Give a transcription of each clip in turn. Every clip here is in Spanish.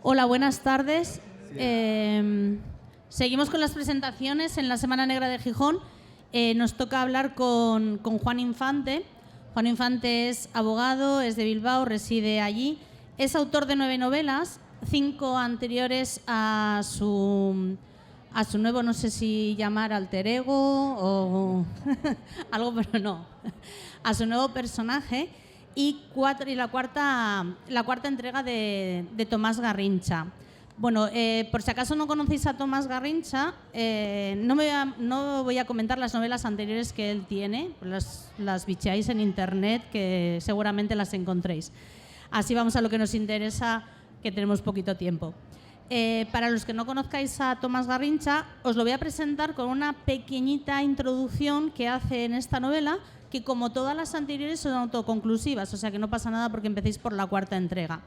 Hola, buenas tardes. Seguimos con las presentaciones en la Semana Negra de Gijón. Nos toca hablar con Juan Infante. Juan Infante es abogado, es de Bilbao, reside allí. Es autor de 9 novelas, 5 anteriores a su nuevo, no sé si llamar alter ego o algo, pero no, a su nuevo personaje. Y la cuarta entrega de Tomás Garrincha. Bueno, por si acaso no conocéis a Tomás Garrincha, no voy a comentar las novelas anteriores que él tiene, las bicheáis en internet, que seguramente las encontréis. Así vamos a lo que nos interesa, que tenemos poquito tiempo. Para los que no conozcáis a Tomás Garrincha, os lo voy a presentar con una pequeñita introducción que hace en esta novela, que como todas las anteriores son autoconclusivas, o sea que no pasa nada porque empecéis por la cuarta entrega.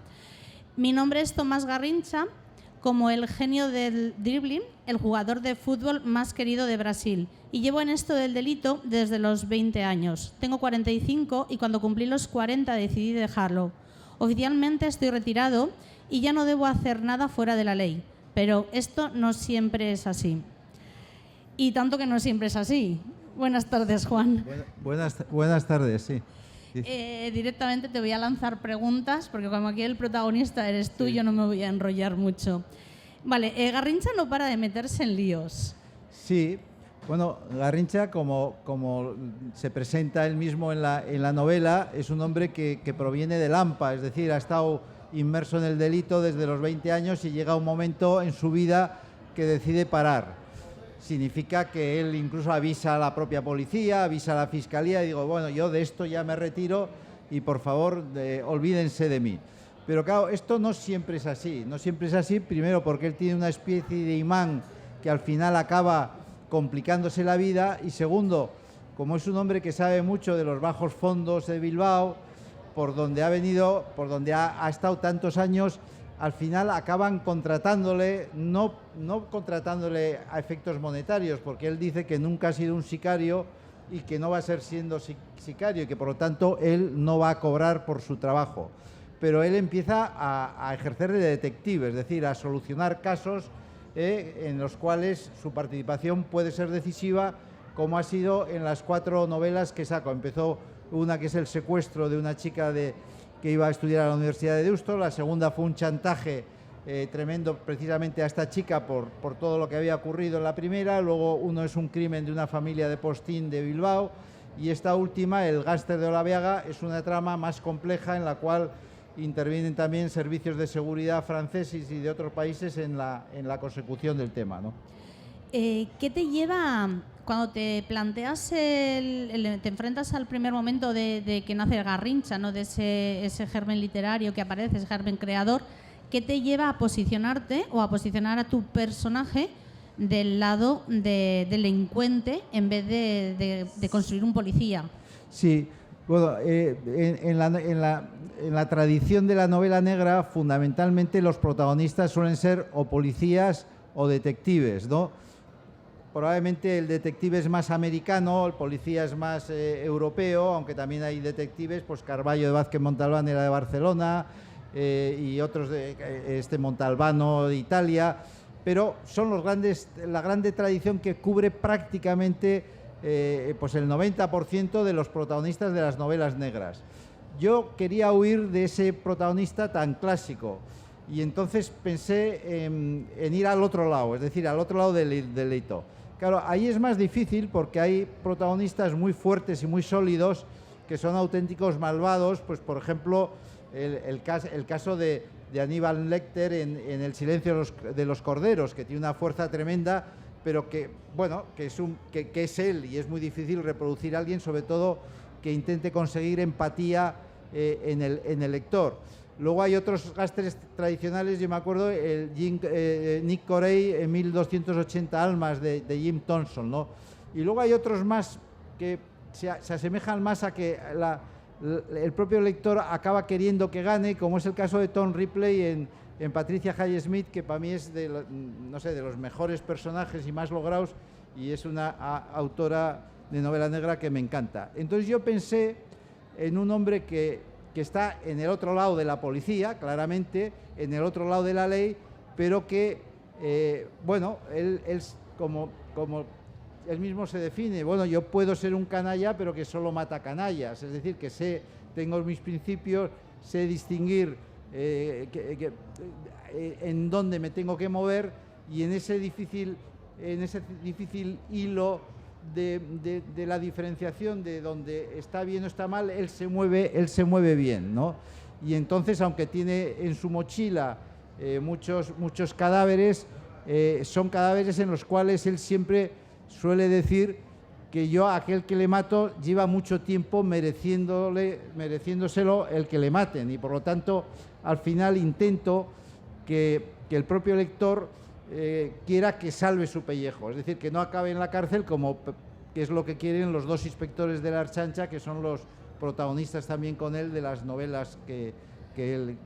Mi nombre es Tomás Garrincha, como el genio del dribbling, el jugador de fútbol más querido de Brasil, y llevo en esto del delito desde los 20 años. Tengo 45 y cuando cumplí los 40 decidí dejarlo. Oficialmente estoy retirado y ya no debo hacer nada fuera de la ley, pero esto no siempre es así. Y tanto que no siempre es así. Buenas tardes, Juan. Buenas tardes, sí. Directamente te voy a lanzar preguntas, porque como aquí el protagonista eres tú, sí. Yo no me voy a enrollar mucho. Vale, Garrincha no para de meterse en líos. Sí, bueno, Garrincha, como se presenta él mismo en la novela, es un hombre que proviene del AMPA, es decir, ha estado inmerso en el delito desde los 20 años y llega un momento en su vida que decide parar. Significa que él incluso avisa a la propia policía, avisa a la fiscalía y digo, bueno, yo de esto ya me retiro y por favor olvídense de mí. Pero claro, esto no siempre es así. No siempre es así, primero porque él tiene una especie de imán que al final acaba complicándose la vida y segundo, como es un hombre que sabe mucho de los bajos fondos de Bilbao, por donde ha venido, por donde ha estado tantos años, al final acaban contratándole, no contratándole a efectos monetarios, porque él dice que nunca ha sido un sicario y que no va a ser siendo sicario y que por lo tanto él no va a cobrar por su trabajo. Pero él empieza a ejercer de detective, es decir, a solucionar casos en los cuales su participación puede ser decisiva, como ha sido en las 4 novelas que sacó. Empezó una que es el secuestro de una chica que iba a estudiar a la Universidad de Deusto, la segunda fue un chantaje tremendo precisamente a esta chica por todo lo que había ocurrido en la primera, luego uno es un crimen de una familia de Postín de Bilbao y esta última, el gángster de Olaveaga, es una trama más compleja en la cual intervienen también servicios de seguridad franceses y de otros países en la consecución del tema, ¿no? ¿Qué te lleva, cuando te planteas, te enfrentas al primer momento de que nace Garrincha, ¿no? De ese germen literario que aparece, ese germen creador, ¿qué te lleva a posicionarte o a posicionar a tu personaje del lado de delincuente en vez de construir un policía? Sí, bueno, en la tradición de la novela negra, fundamentalmente los protagonistas suelen ser o policías o detectives, ¿no? Probablemente el detective es más americano, el policía es más europeo, aunque también hay detectives, pues Carballo de Vázquez Montalbán era de Barcelona y otros de Montalbano de Italia, pero son la grande tradición que cubre prácticamente pues el 90% de los protagonistas de las novelas negras. Yo quería huir de ese protagonista tan clásico y entonces pensé en ir al otro lado, es decir, al otro lado del delito. Claro, ahí es más difícil porque hay protagonistas muy fuertes y muy sólidos que son auténticos malvados, pues por ejemplo el caso de Aníbal Lecter en El silencio de los corderos, que tiene una fuerza tremenda, pero que, bueno, que es él y es muy difícil reproducir a alguien, sobre todo que intente conseguir empatía en el lector. Luego hay otros gángsters tradicionales, yo me acuerdo, Nick Corey en 1280 almas de Jim Thompson, ¿no? Y luego hay otros más que se asemejan más a que el propio lector acaba queriendo que gane, como es el caso de Tom Ripley en Patricia Highsmith, que para mí es de los mejores personajes y más logrados, y es una autora de novela negra que me encanta. Entonces yo pensé en un hombre que que está en el otro lado de la policía, claramente, en el otro lado de la ley, pero que, bueno, él como él mismo se define, bueno, yo puedo ser un canalla, pero que solo mata canallas, es decir, que tengo mis principios, sé distinguir en dónde me tengo que mover, y en ese difícil hilo de la diferenciación de donde está bien o está mal, él se mueve bien, ¿no? Y entonces, aunque tiene en su mochila muchos cadáveres, son cadáveres en los cuales él siempre suele decir que yo, aquel que le mato, lleva mucho tiempo mereciéndoselo el que le maten, y por lo tanto, al final intento que el propio lector quiera que salve su pellejo, es decir, que no acabe en la cárcel, que es lo que quieren los dos inspectores de la Ertzaintza, que son los protagonistas también con él de las novelas que él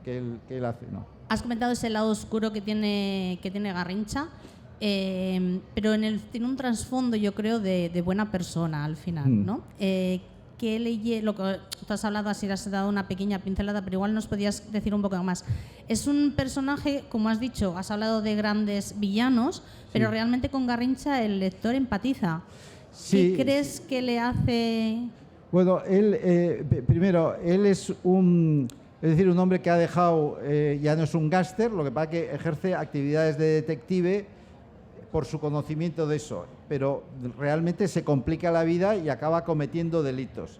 hace, ¿no? Has comentado ese lado oscuro que tiene Garrincha, pero tiene un trasfondo, yo creo, de buena persona al final, ¿no? Lo que tú has hablado, así has dado una pequeña pincelada, pero igual nos podías decir un poco más. Es un personaje, como has dicho, has hablado de grandes villanos, pero realmente con Garrincha el lector empatiza. Sí. ¿Qué crees que le hace? Bueno, él, primero, él es un hombre que ha dejado, ya no es un gángster, lo que pasa es que ejerce actividades de detective por su conocimiento de eso, pero realmente se complica la vida y acaba cometiendo delitos.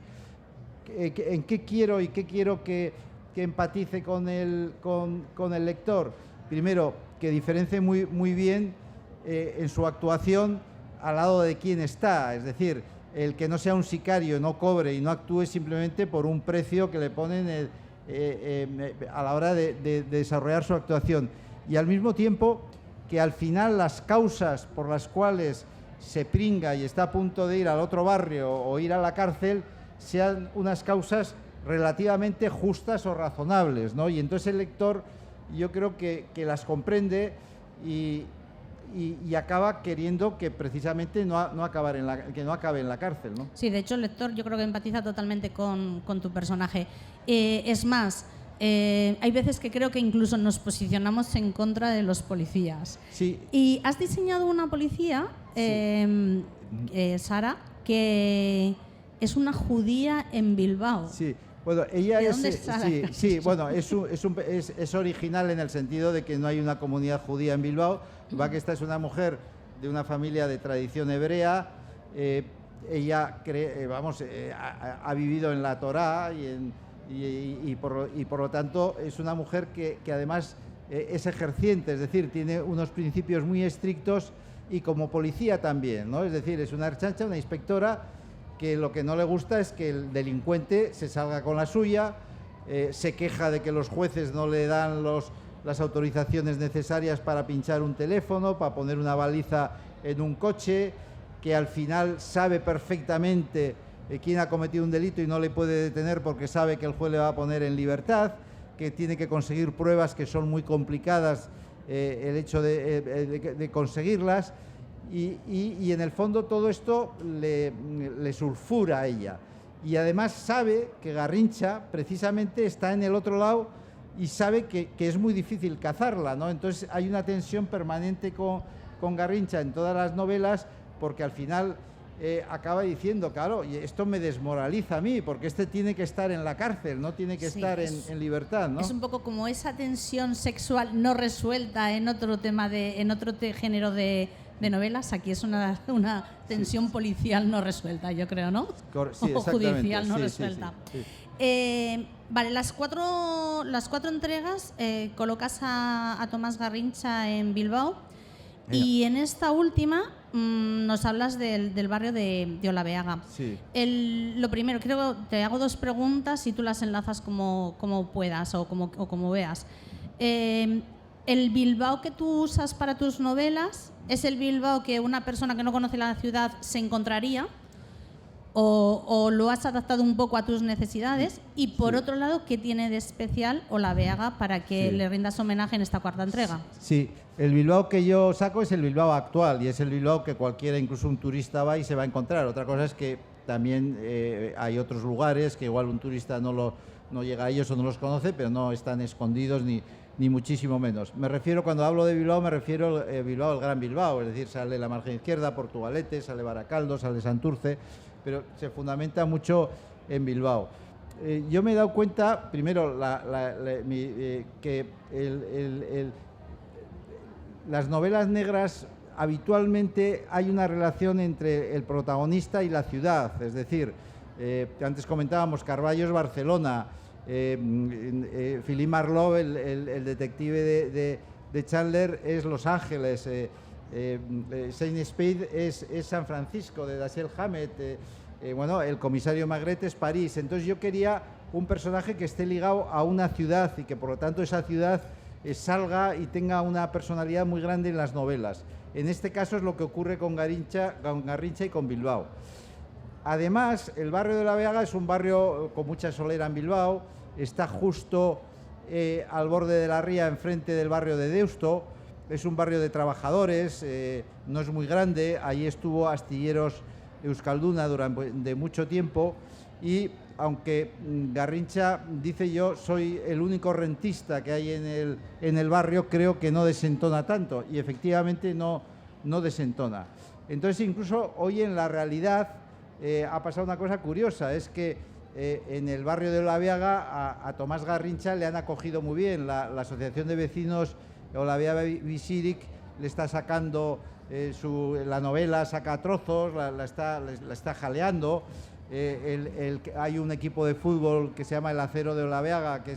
¿En qué quiero que empatice con el lector? Primero, que diferencie muy bien en su actuación al lado de quién está, es decir, el que no sea un sicario, no cobre y no actúe simplemente por un precio que le ponen a la hora de desarrollar su actuación, y al mismo tiempo que al final las causas por las cuales se pringa y está a punto de ir al otro barrio o ir a la cárcel sean unas causas relativamente justas o razonables, ¿no? Y entonces el lector, yo creo que las comprende y acaba queriendo que precisamente no acabe en la cárcel, ¿no? Sí, de hecho el lector yo creo que empatiza totalmente con tu personaje. Es más, hay veces que creo que incluso nos posicionamos en contra de los policías. Sí. Y has diseñado una policía, Sara, que es una judía en Bilbao. Sí. Bueno, ella ¿De es, dónde es Sara? sí, bueno, es original en el sentido de que no hay una comunidad judía en Bilbao. Va que esta es una mujer de una familia de tradición hebrea. Ella ha vivido en la Torá y por lo tanto es una mujer que además es ejerciente, es decir, tiene unos principios muy estrictos, y como policía también, ¿no? Es decir, es una ertzaintza, una inspectora, que lo que no le gusta es que el delincuente se salga con la suya, se queja de que los jueces no le dan las autorizaciones necesarias para pinchar un teléfono, para poner una baliza en un coche, que al final sabe perfectamente quién ha cometido un delito y no le puede detener porque sabe que el juez le va a poner en libertad, que tiene que conseguir pruebas que son muy complicadas, el hecho de conseguirlas. Y en el fondo todo esto le sulfura a ella, y además sabe que Garrincha precisamente está en el otro lado y sabe que es muy difícil cazarla, ¿no? Entonces hay una tensión permanente con Garrincha en todas las novelas, porque al final acaba diciendo, claro, esto me desmoraliza a mí, porque este tiene que estar en la cárcel, no tiene que estar en libertad, ¿no? Es un poco como esa tensión sexual no resuelta en otro género de novelas. Aquí es una tensión policial no resuelta, yo creo, ¿no? Sí, o judicial no sí, resuelta. Sí. Vale, las cuatro entregas colocas a Tomás Garrincha en Bilbao. Mira. Y en esta última nos hablas del barrio de Olabeaga. Sí. Lo primero, creo que te hago dos preguntas y tú las enlazas como puedas o como veas. ¿El Bilbao que tú usas para tus novelas es el Bilbao que una persona que no conoce la ciudad se encontraría? ¿O lo has adaptado un poco a tus necesidades? Y por otro lado, ¿qué tiene de especial Olabeaga para que le rindas homenaje en esta cuarta entrega? Sí, el Bilbao que yo saco es el Bilbao actual, y es el Bilbao que cualquiera, incluso un turista, va y se va a encontrar. Otra cosa es que también hay otros lugares que igual un turista no no llega a ellos o no los conoce, pero no están escondidos ni muchísimo menos. Me refiero, cuando hablo de Bilbao, me refiero a Bilbao, el Gran Bilbao, es decir, sale la margen izquierda, Portugalete, sale Baracaldo, sale Santurce, pero se fundamenta mucho en Bilbao. Yo me he dado cuenta, primero, que las novelas negras habitualmente hay una relación entre el protagonista y la ciudad, es decir, antes comentábamos Carballo es Barcelona, Philippe Marlowe, el detective de Chandler, es Los Ángeles, Saint Spade es San Francisco, de Dashiell Hammett, bueno, el comisario Maigret es París. Entonces yo quería un personaje que esté ligado a una ciudad y que por lo tanto esa ciudad salga y tenga una personalidad muy grande en las novelas. En este caso es lo que ocurre con Garrincha y con Bilbao. Además, el barrio de La Vega es un barrio con mucha solera en Bilbao, está justo al borde de la ría, enfrente del barrio de Deusto, es un barrio de trabajadores, no es muy grande, allí estuvo Astilleros Euskalduna durante mucho tiempo y aunque Garrincha dice yo soy el único rentista que hay en el barrio, creo que no desentona tanto y efectivamente no desentona. Entonces incluso hoy en la realidad ha pasado una cosa curiosa, es que en el barrio de Olabeaga a Tomás Garrincha le han acogido muy bien. La Asociación de Vecinos Olabeaga Bizirik le está sacando la novela, saca trozos, la está jaleando. Hay un equipo de fútbol que se llama el Acero de Olabeaga, que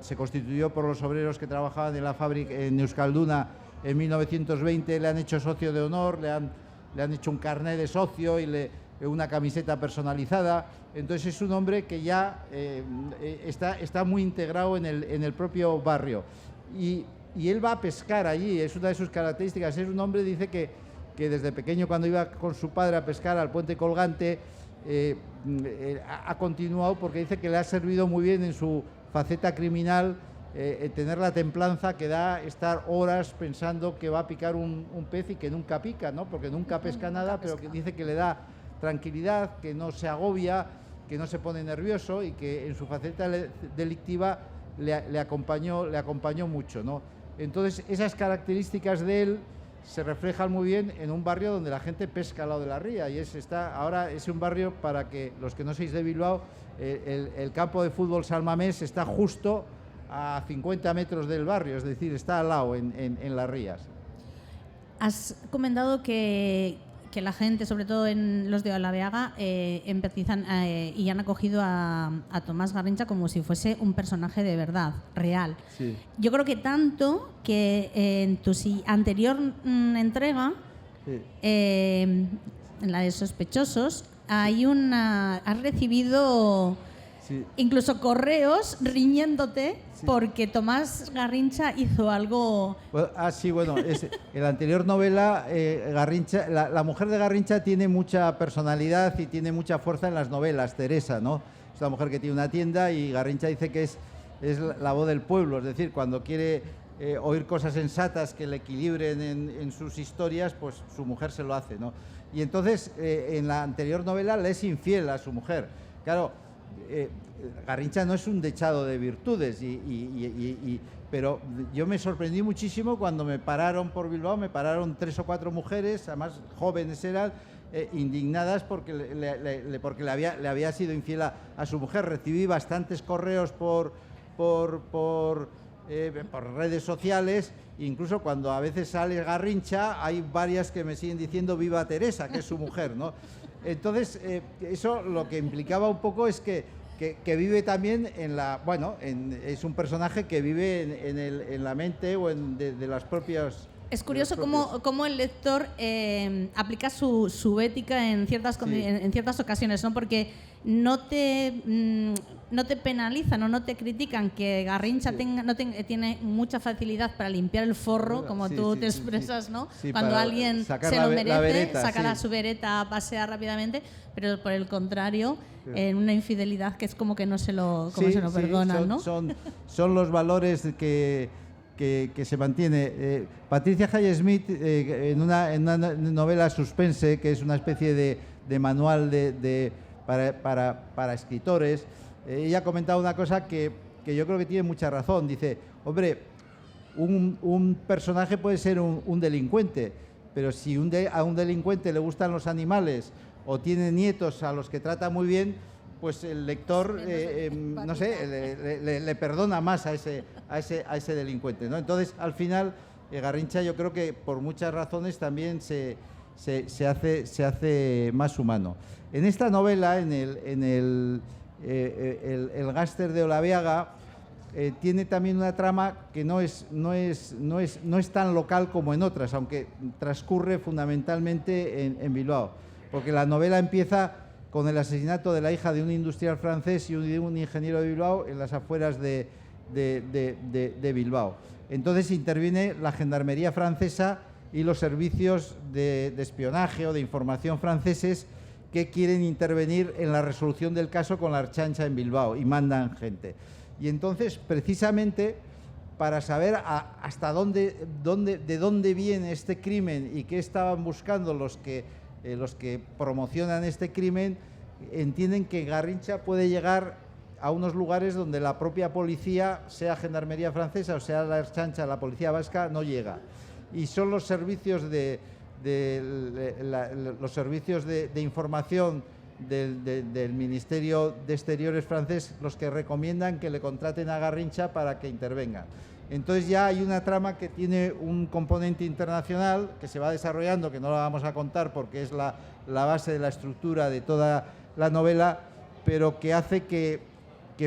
se constituyó por los obreros que trabajaban en la fábrica en Euskalduna en 1920, le han hecho socio de honor, le han hecho un carnet de socio y una camiseta personalizada. Entonces es un hombre que ya está muy integrado en el propio barrio y él va a pescar allí, es una de sus características. Es un hombre, dice que desde pequeño, cuando iba con su padre a pescar al puente colgante, ha continuado porque dice que le ha servido muy bien en su faceta criminal tener la templanza que da estar horas pensando que va a picar un pez y que nunca pica, ¿no? Porque nunca pesca nada, pero que dice que le da tranquilidad, que no se agobia, que no se pone nervioso y que en su faceta delictiva le acompañó mucho, ¿no? Entonces esas características de él se reflejan muy bien en un barrio donde la gente pesca al lado de la ría y ahora es un barrio, para que los que no seáis de Bilbao, el campo de fútbol San Mamés está justo a 50 metros del barrio, es decir, está al lado en las rías. Has comentado que la gente, sobre todo en los de Olabeaga, empatizan y han acogido a Tomás Garrincha como si fuese un personaje de verdad, real. Sí. Yo creo que tanto que en tu anterior entrega, Sí. En la de Sospechosos, has recibido Sí. incluso correos riñéndote porque Tomás Garrincha hizo algo. Sí, bueno, en la anterior novela, Garrincha, la mujer de Garrincha tiene mucha personalidad y tiene mucha fuerza en las novelas, Teresa, ¿no? Es una mujer que tiene una tienda y Garrincha dice que es la voz del pueblo, es decir, cuando quiere oír cosas sensatas que le equilibren en sus historias, pues su mujer se lo hace, ¿no? Y entonces, en la anterior novela le es infiel a su mujer. Claro, Garrincha no es un dechado de virtudes, pero yo me sorprendí muchísimo cuando me pararon por Bilbao, me pararon 3 o 4 mujeres, además jóvenes eran, indignadas porque le había sido infiel a su mujer. Recibí bastantes correos por redes sociales, incluso cuando a veces sale Garrincha, hay varias que me siguen diciendo viva Teresa, que es su mujer, ¿no? Entonces, eso lo que implicaba un poco es que vive también es un personaje que vive en la mente o de las propias... Es curioso cómo el lector aplica su ética en ciertas ocasiones, ¿no? Porque no te penalizan o no te critican que Garrincha tiene mucha facilidad para limpiar el forro, como tú te expresas, ¿no? Sí, cuando alguien se lo merece, vereta, saca su vereta a pasear rápidamente, pero por el contrario, en una infidelidad que es como que no se lo perdonan, ¿no? Son los valores que se mantiene. Patricia Highsmith, en una novela suspense, que es una especie de manual para escritores, ella ha comentado una cosa que yo creo que tiene mucha razón. Dice, hombre, un personaje puede ser un delincuente, pero si a un delincuente le gustan los animales o tiene nietos a los que trata muy bien, pues el lector, no sé, le perdona más a ese delincuente, ¿no? Entonces, al final, Garrincha yo creo que por muchas razones también se hace más humano. En esta novela, en el gángster de Olaveaga, tiene también una trama que no es tan local como en otras, aunque transcurre fundamentalmente en Bilbao, porque la novela empieza con el asesinato de la hija de un industrial francés y de un ingeniero de Bilbao en las afueras de Bilbao. Entonces interviene la gendarmería francesa y los servicios de espionaje o de información franceses que quieren intervenir en la resolución del caso con la Ertzaintza en Bilbao y mandan gente. Y entonces, precisamente, para saber hasta de dónde viene este crimen y qué estaban buscando los que promocionan este crimen, entienden que Garrincha puede llegar a unos lugares donde la propia policía, sea Gendarmería francesa o sea la Ertzaintza, la policía vasca, no llega. Y son los servicios de información del Ministerio de Exteriores francés los que recomiendan que le contraten a Garrincha para que intervenga. Entonces ya hay una trama que tiene un componente internacional que se va desarrollando, que no la vamos a contar porque es la base de la estructura de toda la novela, pero que hace que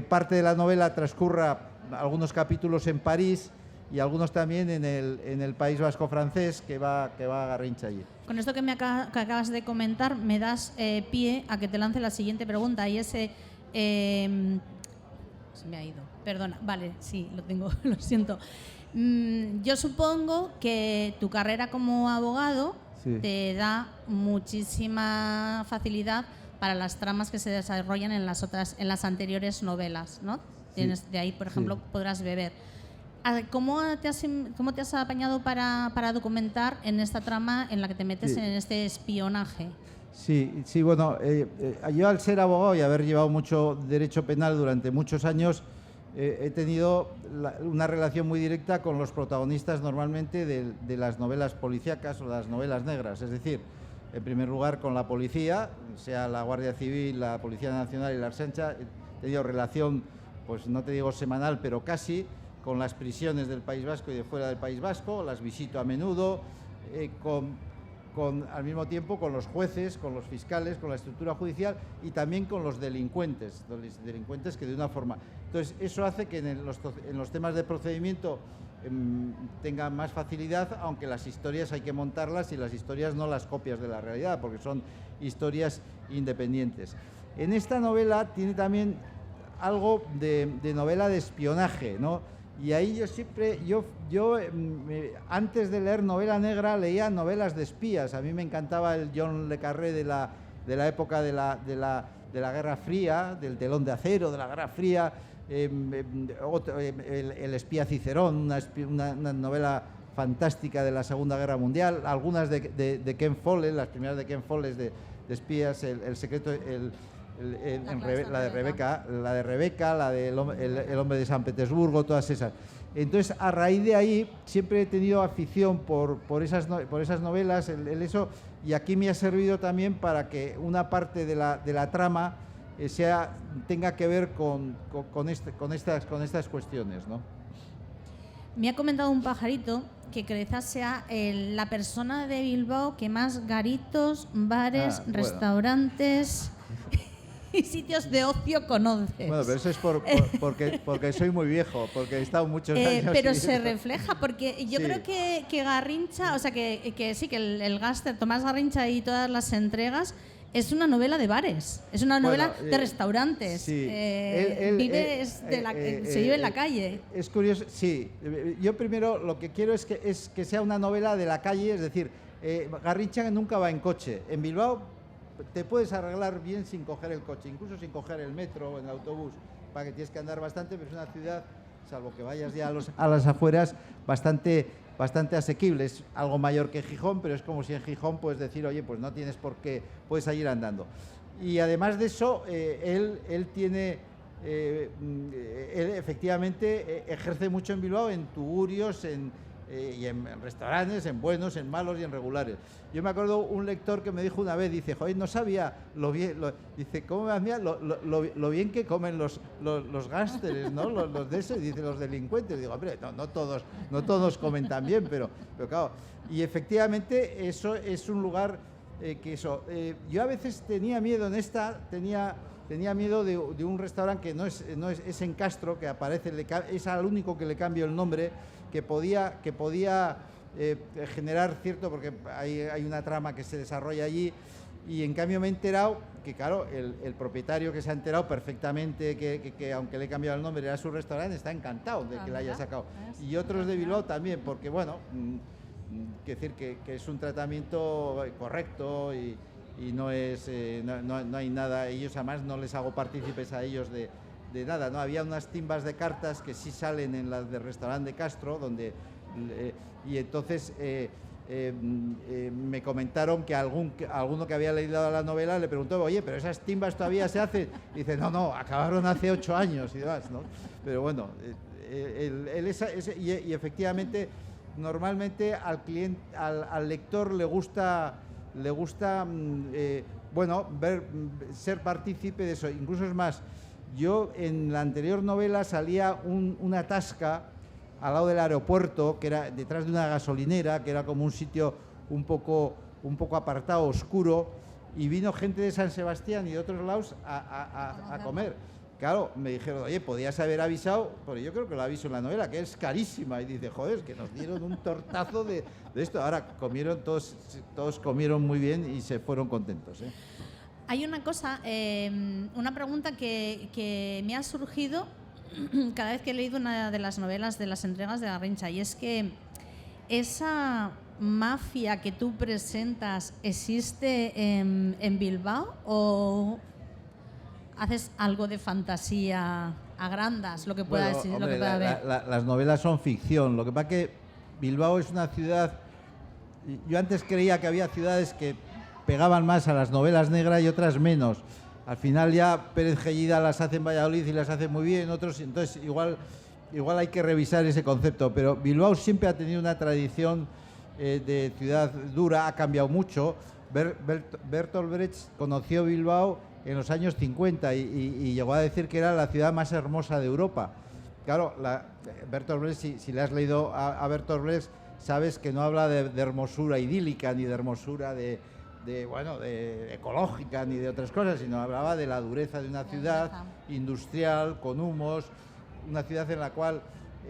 parte de la novela transcurra algunos capítulos en París y algunos también en el País Vasco francés, que va Garrincha allí. Con esto que acabas de comentar, me das pie a que te lance la siguiente pregunta, y ese... se me ha ido, perdona, vale, sí, lo tengo, lo siento. Yo supongo que tu carrera como abogado te da muchísima facilidad para las tramas que se desarrollan en las anteriores novelas, ¿no? Tienes, de ahí, por ejemplo, podrás beber. ¿Cómo te has apañado para documentar en esta trama en la que te metes en este espionaje? Sí, bueno, yo al ser abogado y haber llevado mucho derecho penal durante muchos años, he tenido una relación muy directa con los protagonistas normalmente de las novelas policíacas o las novelas negras. Es decir, en primer lugar con la policía, sea la Guardia Civil, la Policía Nacional y la Ertzaintza. He tenido relación, pues no te digo semanal, pero casi, con las prisiones del País Vasco y de fuera del País Vasco, las visito a menudo, al mismo tiempo con los jueces, con los fiscales, con la estructura judicial y también con los delincuentes que de una forma... Entonces, eso hace que en los temas de procedimiento tengan más facilidad, aunque las historias hay que montarlas y las historias no las copias de la realidad, porque son historias independientes. En esta novela tiene también algo de novela de espionaje, ¿no? Y ahí yo siempre, antes de leer novela negra, leía novelas de espías. A mí me encantaba el John le Carré de la época de la Guerra Fría, del telón de acero, de la Guerra Fría, el espía Cicerón, una novela fantástica de la Segunda Guerra Mundial, algunas de Ken Follett, las primeras de Ken Follett de espías, el secreto... la de Rebeca, la de el hombre de San Petersburgo, todas esas. Entonces, a raíz de ahí, siempre he tenido afición por esas novelas, eso, y aquí me ha servido también para que una parte de la trama tenga que ver con estas cuestiones, ¿no? Me ha comentado un pajarito que quizás sea la persona de Bilbao que más garitos, bares, restaurantes y sitios de ocio conoces. Bueno, pero eso es porque soy muy viejo, porque he estado muchos años... Pero se refleja, porque yo creo que Garrincha, o sea, que sí, que el gángster Tomás Garrincha y todas las entregas es una novela de bares, es una novela de restaurantes. Sí. Se vive en la calle. Es curioso, sí. Yo primero lo que quiero es que sea una novela de la calle, es decir, Garrincha nunca va en coche. En Bilbao te puedes arreglar bien sin coger el coche, incluso sin coger el metro o el autobús, para que tienes que andar bastante, pero es una ciudad, salvo que vayas ya a las afueras, bastante asequible. Es algo mayor que Gijón, pero es como si en Gijón puedes decir, oye, pues no tienes por qué, puedes seguir andando. Y además de eso, él tiene él efectivamente ejerce mucho en Bilbao, en tugurios, y en restaurantes, en buenos, en malos y en regulares. Yo me acuerdo un lector que me dijo una vez, dice, joder, no sabía lo bien, dice, ¿cómo me hacía lo bien que comen los gángsteres, ¿no? Los de eso, y dice, los delincuentes. Digo, hombre, no todos comen tan bien, pero claro. Y efectivamente eso es un lugar que eso. Yo a veces tenía miedo tenía miedo de un restaurante que no es en Castro, que aparece, es al único que le cambio el nombre, que podía generar cierto, porque hay una trama que se desarrolla allí, y en cambio me he enterado que, claro, el propietario, que se ha enterado perfectamente que aunque le he cambiado el nombre, era su restaurante, está encantado de que la haya sacado. Y otros de Bilbao también, porque, bueno, quiero decir que es un tratamiento correcto y no hay nada, ellos además no les hago partícipes a ellos de nada, ¿no? Había unas timbas de cartas que sí salen en las del restaurante de Castro, donde y entonces me comentaron que alguno que había leído la novela le preguntó, oye, pero esas timbas todavía se hacen, y dice, no, acabaron hace 8 años y demás, ¿no? Pero bueno, y efectivamente normalmente al lector le gusta bueno, ser partícipe de eso. Incluso es más, yo en la anterior novela salía una tasca al lado del aeropuerto, que era detrás de una gasolinera, que era como un sitio un poco apartado, oscuro, y vino gente de San Sebastián y de otros lados a comer. Claro, me dijeron, oye, podías haber avisado, pero yo creo que lo aviso en la novela, que es carísima. Y dice, joder, es que nos dieron un tortazo de esto. Ahora comieron todos comieron muy bien y se fueron contentos, ¿eh? Hay una cosa, una pregunta que me ha surgido cada vez que he leído una de las novelas de las entregas de Garrincha, y es que esa mafia que tú presentas existe en Bilbao, o haces algo de fantasía, agrandas lo que pueda decir, hombre, lo que pueda haber. Las novelas son ficción. Lo que pasa es que Bilbao es una ciudad. Yo antes creía que había ciudades que pegaban más a las novelas negras y otras menos. Al final ya Pérez Gellida las hace en Valladolid y las hace muy bien, otros, entonces igual hay que revisar ese concepto. Pero Bilbao siempre ha tenido una tradición de ciudad dura, ha cambiado mucho. Bertolt Brecht conoció Bilbao en los años 50 y llegó a decir que era la ciudad más hermosa de Europa. Claro, Bertolt Brecht, si le has leído a Bertolt Brecht, sabes que no habla de hermosura idílica ni de hermosura de ecológica ni de otras cosas, sino hablaba de la dureza de una ciudad industrial, con humos, una ciudad en la cual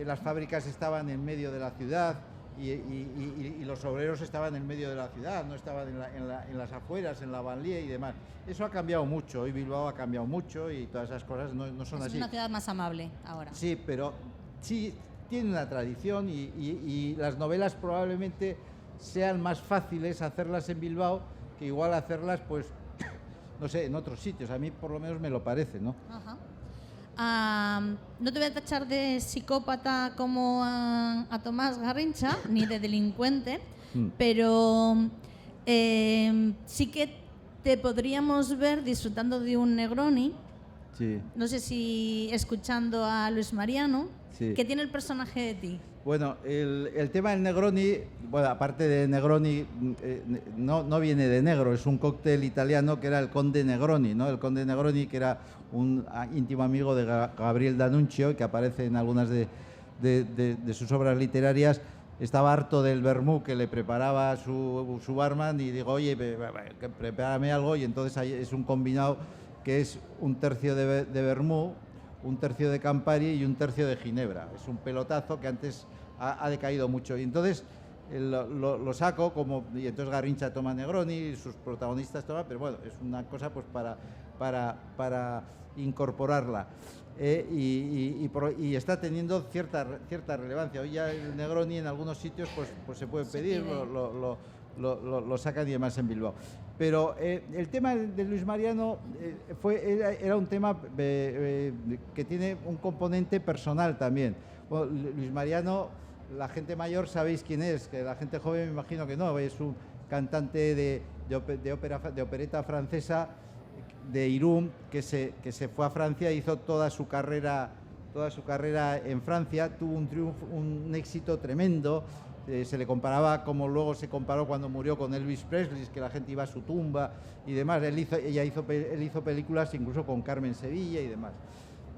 las fábricas estaban en medio de la ciudad y los obreros estaban en medio de la ciudad, no estaban en las afueras, en la banlieue y demás. Eso ha cambiado mucho, hoy Bilbao ha cambiado mucho y todas esas cosas no son así. Es una ciudad más amable ahora. Sí, pero sí tiene una tradición y las novelas probablemente sean más fáciles hacerlas en Bilbao que igual hacerlas, pues, no sé, en otros sitios. A mí por lo menos me lo parece, ¿no? Ajá. No te voy a tachar de psicópata como a Tomás Garrincha, ni de delincuente, pero sí que te podríamos ver disfrutando de un Negroni. Sí. No sé si escuchando a Luis Mariano. Sí. ¿Qué tiene el personaje de ti? Bueno, el tema del Negroni, bueno, aparte de Negroni, no viene de negro, es un cóctel italiano que era el Conde Negroni, ¿no? El Conde Negroni, que era un íntimo amigo de Gabriel D'Annunzio, que aparece en algunas de sus obras literarias. Estaba harto del vermú que le preparaba su barman y digo, oye, prepárame algo, y entonces es un combinado que es un tercio de vermú, un tercio de Campari y un tercio de Ginebra. Es un pelotazo que antes ha decaído mucho. Y entonces lo saco y entonces Garrincha toma Negroni, sus protagonistas toman, pero bueno, es una cosa pues para incorporarla. Y está teniendo cierta relevancia. Hoy ya el Negroni en algunos sitios pues se puede pedir, lo sacan y demás en Bilbao. Pero el tema de Luis Mariano era un tema que tiene un componente personal también. Bueno, Luis Mariano, la gente mayor sabéis quién es, que la gente joven me imagino que no, es un cantante de opereta francesa de Irún, que se fue a Francia, hizo toda su carrera en Francia, tuvo un triunfo, un éxito tremendo. Se le comparaba, como luego se comparó cuando murió, con Elvis Presley, que la gente iba a su tumba y demás. Él hizo películas incluso con Carmen Sevilla y demás.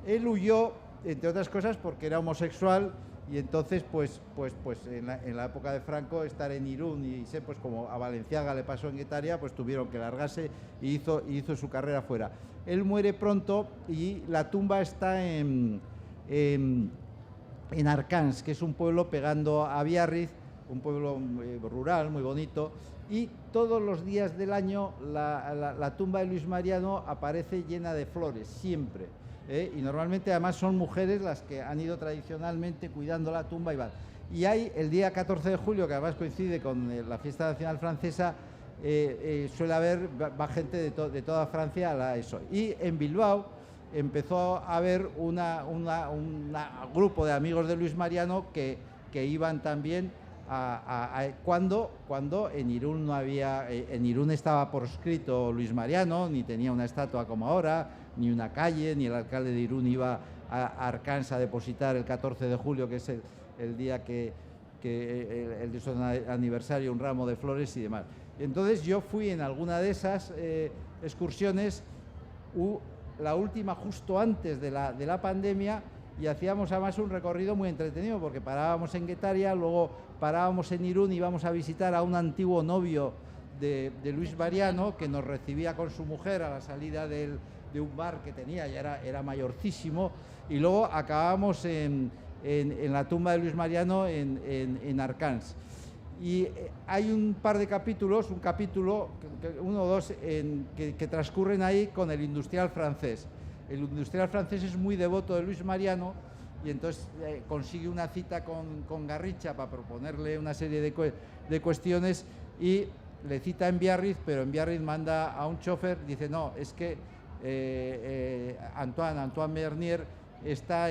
Él huyó, entre otras cosas, porque era homosexual, y entonces pues en la época de Franco, estar en Irún y pues como a Balenciaga le pasó en Guetaria, pues tuvieron que largarse y hizo su carrera fuera. Él muere pronto y la tumba está en Arcáns, que es un pueblo pegando a Biarritz, un pueblo rural, muy bonito, y todos los días del año la tumba de Luis Mariano aparece llena de flores, siempre. Y normalmente además son mujeres las que han ido tradicionalmente cuidando la tumba y van. Y hay el día 14 de julio, que además coincide con la fiesta nacional francesa, suele haber, va gente de toda Francia a eso. Y en Bilbao empezó a haber un grupo de amigos de Luis Mariano que iban también cuando en Irún no había, en Irún estaba proscrito Luis Mariano, ni tenía una estatua como ahora, ni una calle, ni el alcalde de Irún iba a Arcáns a depositar el 14 de julio, que es el día que el de su aniversario, un ramo de flores y demás. Entonces yo fui en alguna de esas excursiones, la última justo antes de la pandemia, y hacíamos además un recorrido muy entretenido, porque parábamos en Guetaria, luego parábamos en Irún y íbamos a visitar a un antiguo novio de Luis Mariano, que nos recibía con su mujer a la salida de un bar que tenía, ya era mayorcísimo, y luego acabamos en la tumba de Luis Mariano en Arcáns. Y hay un par de capítulos, uno o dos, que transcurren ahí con el industrial francés. El industrial francés es muy devoto de Luis Mariano, y entonces consigue una cita con Garrincha para proponerle una serie de cuestiones, y le cita en Biarritz, pero en Biarritz manda a un chofer, dice, no, es que Antoine Bernier está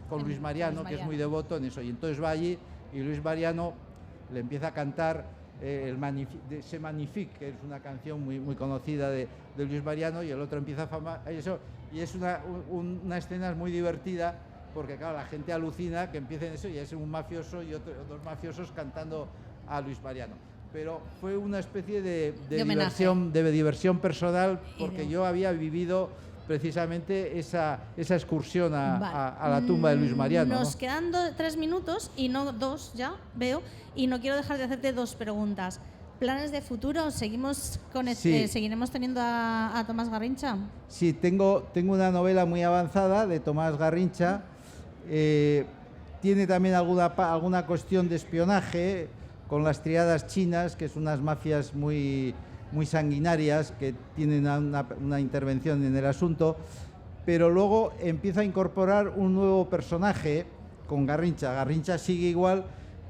con Luis Mariano, que es muy devoto en eso, y entonces va allí y Luis Mariano le empieza a cantar Se Magnifique, que es una canción muy conocida de Luis Mariano, y el otro empieza a famar eso, y es una escena muy divertida, porque claro, la gente alucina que empiecen eso, y es un mafioso y dos mafiosos cantando a Luis Mariano. Pero fue una especie de diversión personal, porque yo había vivido precisamente esa excursión a la tumba de Luis Mariano. Nos quedan 3 minutos, y no 2 ya, veo, y no quiero dejar de hacerte 2 preguntas. ¿Planes de futuro? ¿Seguiremos teniendo a Tomás Garrincha? Sí, tengo una novela muy avanzada de Tomás Garrincha. Tiene también alguna cuestión de espionaje con las triadas chinas, que son unas mafias muy sanguinarias que tienen una intervención en el asunto, pero luego empieza a incorporar un nuevo personaje con Garrincha. Garrincha sigue igual,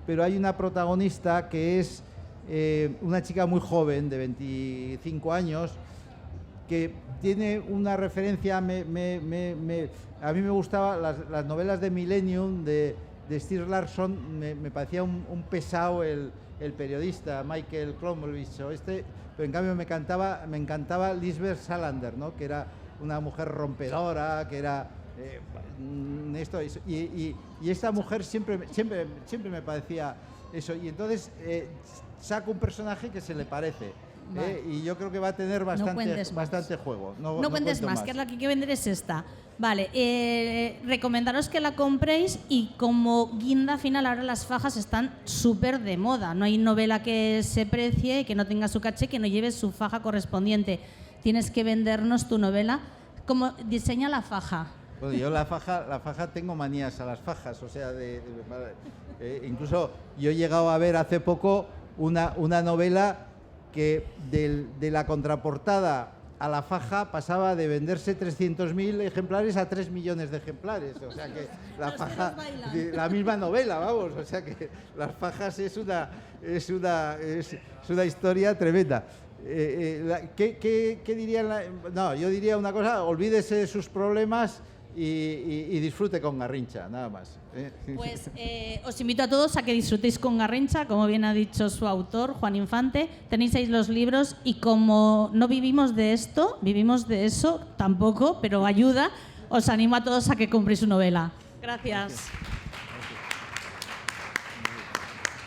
pero hay una protagonista que es una chica muy joven, de 25 años, que tiene una referencia, a mí me gustaban las novelas de Millennium, de Stieg Larsson, me parecía un pesado el periodista, Michael Kromowicz, pero en cambio me encantaba Lisbeth Salander, ¿no? Que era una mujer rompedora, que era y esta mujer siempre me parecía eso, y entonces saca un personaje que se le parece. Vale. Y yo creo que va a tener bastante juego. No cuentes más, que la que hay que vender es esta. Vale, recomendaros que la compréis, y como guinda final, ahora las fajas están súper de moda. No hay novela que se precie y que no tenga su caché, que no lleve su faja correspondiente. Tienes que vendernos tu novela. ¿Cómo diseña la faja? Bueno, yo la faja tengo manías a las fajas, o sea, incluso yo he llegado a ver hace poco una novela que de la contraportada a la faja pasaba de venderse 300.000 ejemplares a 3 millones de ejemplares, o sea que la faja, la misma novela, vamos, o sea que las fajas es una historia tremenda. ¿Qué dirían? No, yo diría una cosa: olvídese de sus problemas y disfrute con Garrincha, nada más. Pues os invito a todos a que disfrutéis con Garrincha, como bien ha dicho su autor, Juan Infante. Tenéis ahí los libros y como no vivimos de esto, vivimos de eso tampoco, pero ayuda, os animo a todos a que compréis su novela. Gracias.